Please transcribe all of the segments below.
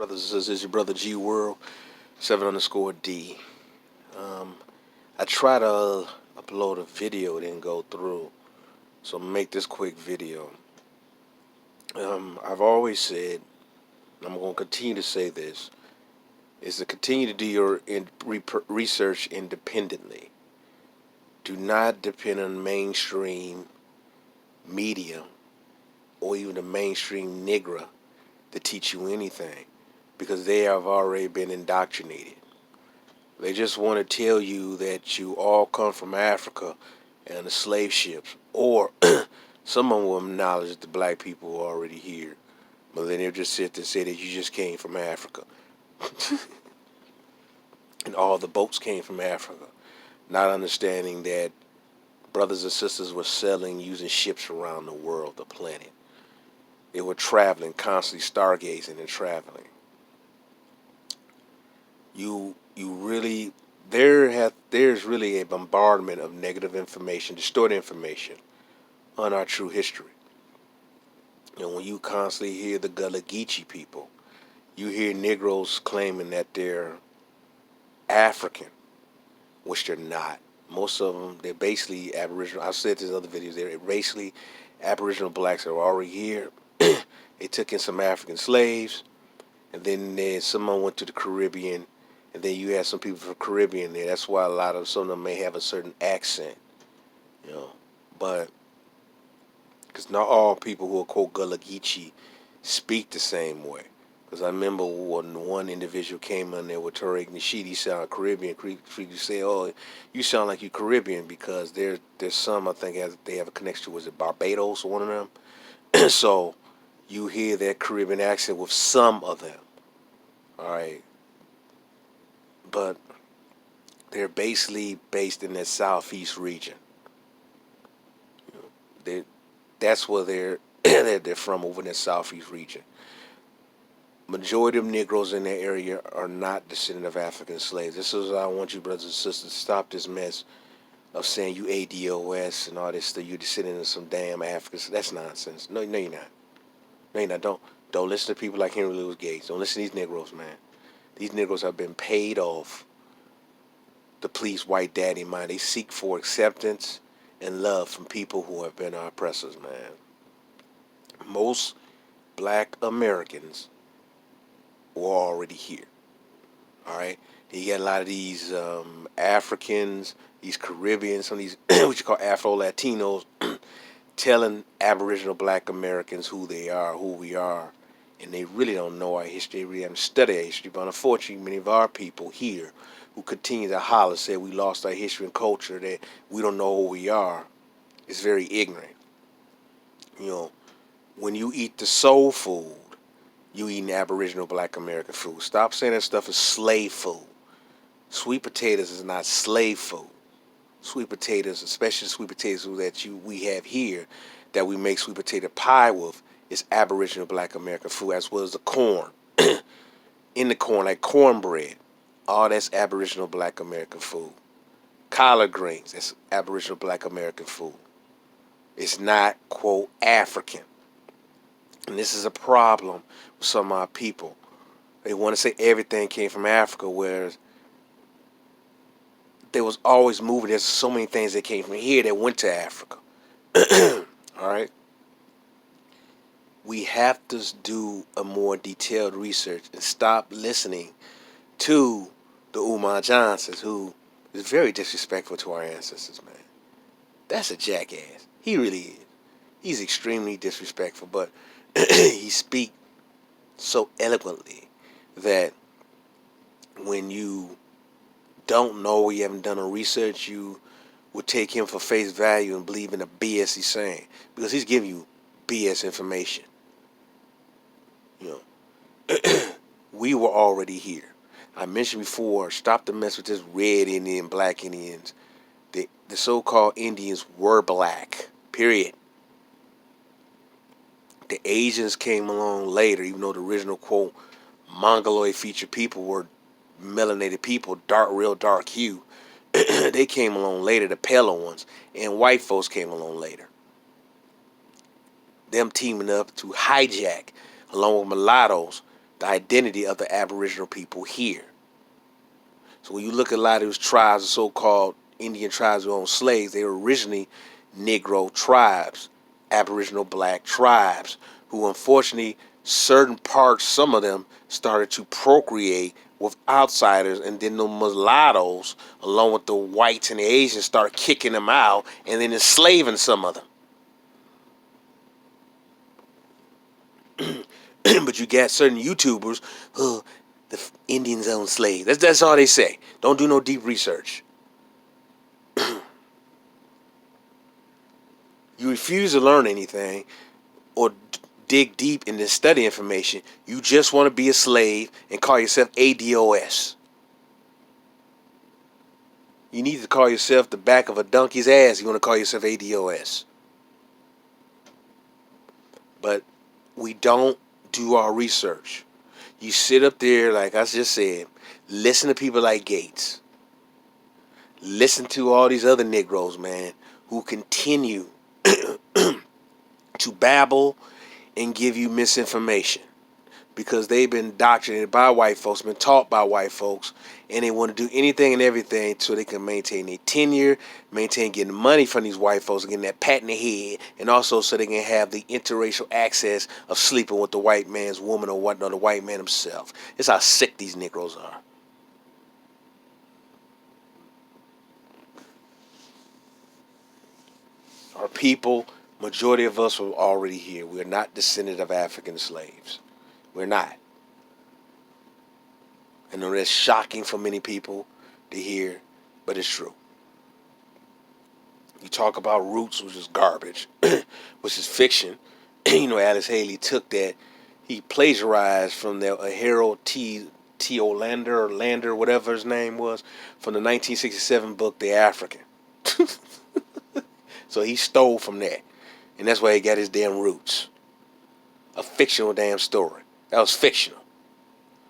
Brothers and sisters, it's your brother G World, 7_D. Um, I try to upload a video, it didn't go through. So I'm gonna make this quick video. I've always said, and I'm gonna continue to say this, is to continue to do your research independently. Do not depend on mainstream media or even the mainstream Negro to teach you anything because they have already been indoctrinated. They just want to tell you that you all come from Africa and the slave ships, or some of them will acknowledge that the black people are already here, but then they'll just sit there and say that you just came from Africa and all the boats came from Africa, not understanding that brothers and sisters were sailing using ships around the world, the planet. They were traveling, constantly stargazing and traveling. You really there's really a bombardment of negative information, distorted information on our true history. And when you constantly hear the Gullah Geechee people, you hear Negroes claiming that they're African, which they're not. Most of them, they're basically Aboriginal. I've said this in other videos. They're basically Aboriginal blacks that are already here. They took in some African slaves, and then someone went to the Caribbean, and then you had some people from the Caribbean there. That's why some of them may have a certain accent, you know. But because not all people who are quote Gullah Geechee speak the same way. Because I remember when one individual came in there with Tariq Nasheed, he sounded Caribbean. You say, "Oh, you sound like you Caribbean," because there's some I think they have a connection to. Was it Barbados or one of them? So you hear that Caribbean accent with some of them. All right, but they're basically based in that southeast region. They That's where they're they're from, over in that southeast region. Majority of Negroes in that area are not descendant of African slaves. This is why I want you brothers and sisters to stop this mess of saying you ADOS and all this stuff. You're descendant of some damn Africans. That's nonsense. No, you're not. No, you're not. Don't listen to people like Henry Louis Gates. Don't listen to these Negroes, man. These Negroes have been paid off to please white daddy mind. They seek for acceptance and love from people who have been our oppressors, man. Most black Americans were already here. All right, you got a lot of these Africans, these Caribbeans, some of these what you call Afro Latinos, telling Aboriginal Black Americans who they are, who we are, and they really don't know our history. They really haven't studied our history. But unfortunately, many of our people here who continue to holler, say we lost our history and culture, that we don't know who we are, is very ignorant. You know, when you eat the soul food, you eating Aboriginal Black American food. Stop saying that stuff is slave food. Sweet potatoes is not slave food. Sweet potatoes, especially sweet potatoes that we have here, that we make sweet potato pie with, is Aboriginal Black American food, as well as the corn. In the corn, like cornbread, all that's Aboriginal Black American food. Collard greens, that's Aboriginal Black American food. It's not, quote, African. And this is a problem with some of our people. They want to say everything came from Africa, whereas there was always moving. There's so many things that came from here that went to Africa. All right? We have to do a more detailed research and stop listening to the Umar Johnsons, who is very disrespectful to our ancestors, man. That's a jackass. He really is. He's extremely disrespectful, but he speaks so eloquently that when you don't know, you haven't done a research, you would take him for face value and believe in the BS he's saying, because he's giving you BS information. You know, we were already here. I mentioned before, stop the mess with this red Indian, black Indians. The so-called Indians were black, period. The Asians came along later, even though the original, quote, Mongoloid featured people were melanated people, real dark hue. They came along later, the paler ones, and white folks came along later. Them teaming up to hijack, along with mulattoes, the identity of the Aboriginal people here. So when you look at a lot of those tribes, the so-called Indian tribes who owned slaves, they were originally Negro tribes, Aboriginal black tribes, who unfortunately certain parts, some of them, started to procreate with outsiders, and then the mulattoes, along with the whites and the Asians, started kicking them out and then enslaving some of them. But you got certain YouTubers, oh, the Indians own slaves. That's all they say. Don't do no deep research. You refuse to learn anything or dig deep into study information. You just want to be a slave and call yourself ADOS. You need to call yourself the back of a donkey's ass. You want to call yourself ADOS. But we don't do our research. You sit up there, like I just said, listen to people like Gates. Listen to all these other Negroes, man, who continue to babble and give you misinformation because they've been indoctrinated by white folks, been taught by white folks, and they want to do anything and everything so they can maintain their tenure, maintain getting money from these white folks, getting that pat in the head, and also so they can have the interracial access of sleeping with the white man's woman or whatnot, the white man himself. It's how sick these Negroes are. Our people, majority of us were already here. We're not descendant of African slaves. We're not. I know that's shocking for many people to hear, but it's true. You talk about roots, which is garbage, which is fiction. You know, Alice Haley took that. He plagiarized from the Harold T. Olander or Lander, whatever his name was, from the 1967 book, The African. So he stole from that. And that's why he got his damn roots. A fictional damn story. That was fictional.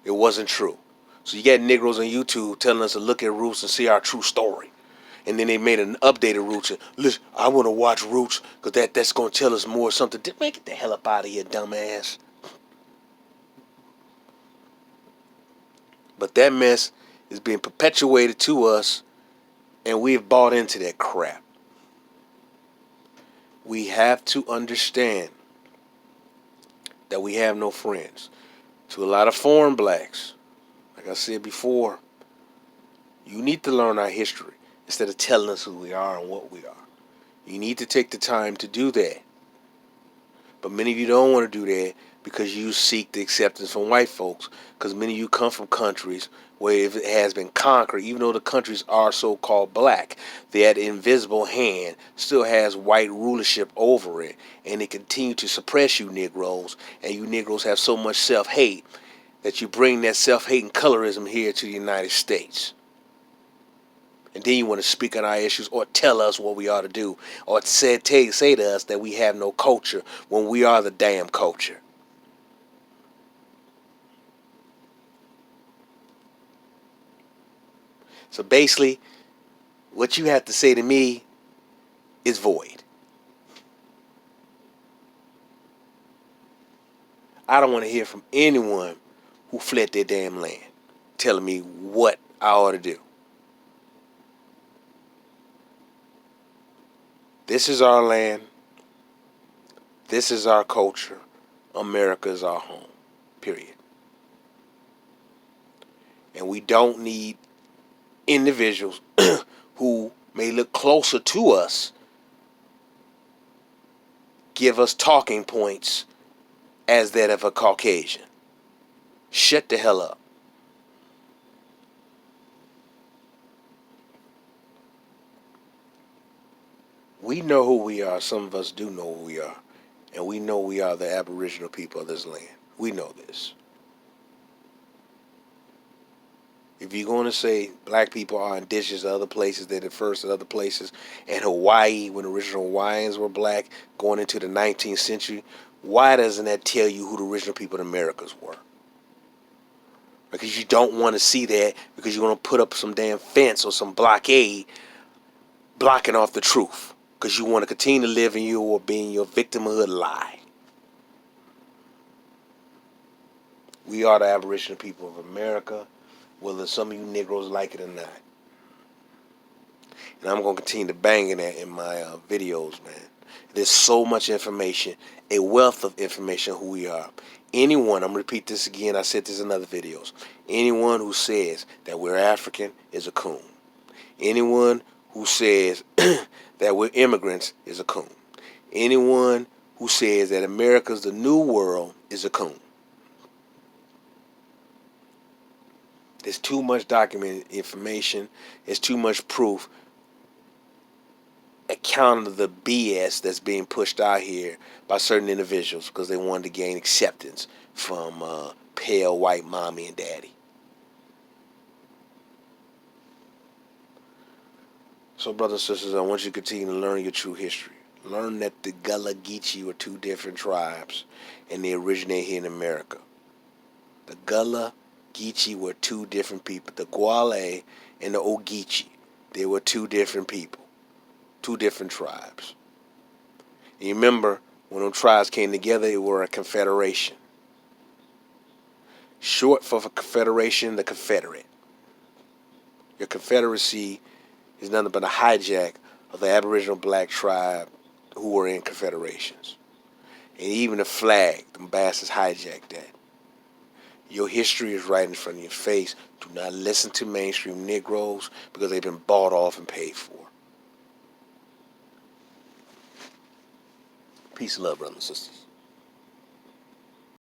It wasn't true. So you got Negroes on YouTube telling us to look at Roots and see our true story. And then they made an updated Roots. And, listen, I want to watch Roots because that's going to tell us more something. Man, get the hell up out of here, dumbass. But that mess is being perpetuated to us, and we've bought into that crap. We have to understand that we have no friends. To a lot of foreign blacks, like I said before, you need to learn our history instead of telling us who we are and what we are. You need to take the time to do that. But many of you don't want to do that because you seek the acceptance from white folks, because many of you come from countries where it has been conquered, even though the countries are so-called black, that invisible hand still has white rulership over it, and they continue to suppress you Negroes, and you Negroes have so much self-hate that you bring that self-hate and colorism here to the United States. And then you want to speak on our issues or tell us what we ought to do, or say to us that we have no culture when we are the damn culture. So basically, what you have to say to me is void. I don't want to hear from anyone who fled their damn land telling me what I ought to do. This is our land. This is our culture. America is our home. Period. And we don't need individuals who may look closer to us give us talking points as that of a Caucasian. Shut the hell up. We know who we are. Some of us do know who we are. And we know we are the Aboriginal people of this land. We know this. If you're going to say black people are indigenous to other places, they're the first at other places, and Hawaii, when original Hawaiians were black, going into the 19th century, why doesn't that tell you who the original people of the Americas were? Because you don't want to see that, because you want to put up some damn fence or some blockade blocking off the truth, because you want to continue to live in your victimhood lie. We are the Aboriginal people of America, whether some of you Negroes like it or not. And I'm going to continue to bang in that in my videos, man. There's so much information, a wealth of information who we are. Anyone, I'm going to repeat this again, I said this in other videos. Anyone who says that we're African is a coon. Anyone who says that we're immigrants is a coon. Anyone who says that America's the new world is a coon. There's too much documented information. There's too much proof account of the BS that's being pushed out here by certain individuals because they wanted to gain acceptance from pale white mommy and daddy. So, brothers and sisters, I want you to continue to learn your true history. Learn that the Gullah Geechee were two different tribes, and they originate here in America. The Gullah Geechee were two different people. The Gwale and the Ogeechee, they were two different people, two different tribes. And you remember, when those tribes came together, they were a confederation. Short for confederation, the Confederate. Your confederacy is nothing but a hijack of the Aboriginal black tribe who were in confederations. And even the flag, the bastards hijacked that. Your history is right in front of your face. Do not listen to mainstream Negroes because they've been bought off and paid for. Peace and love, brothers and sisters.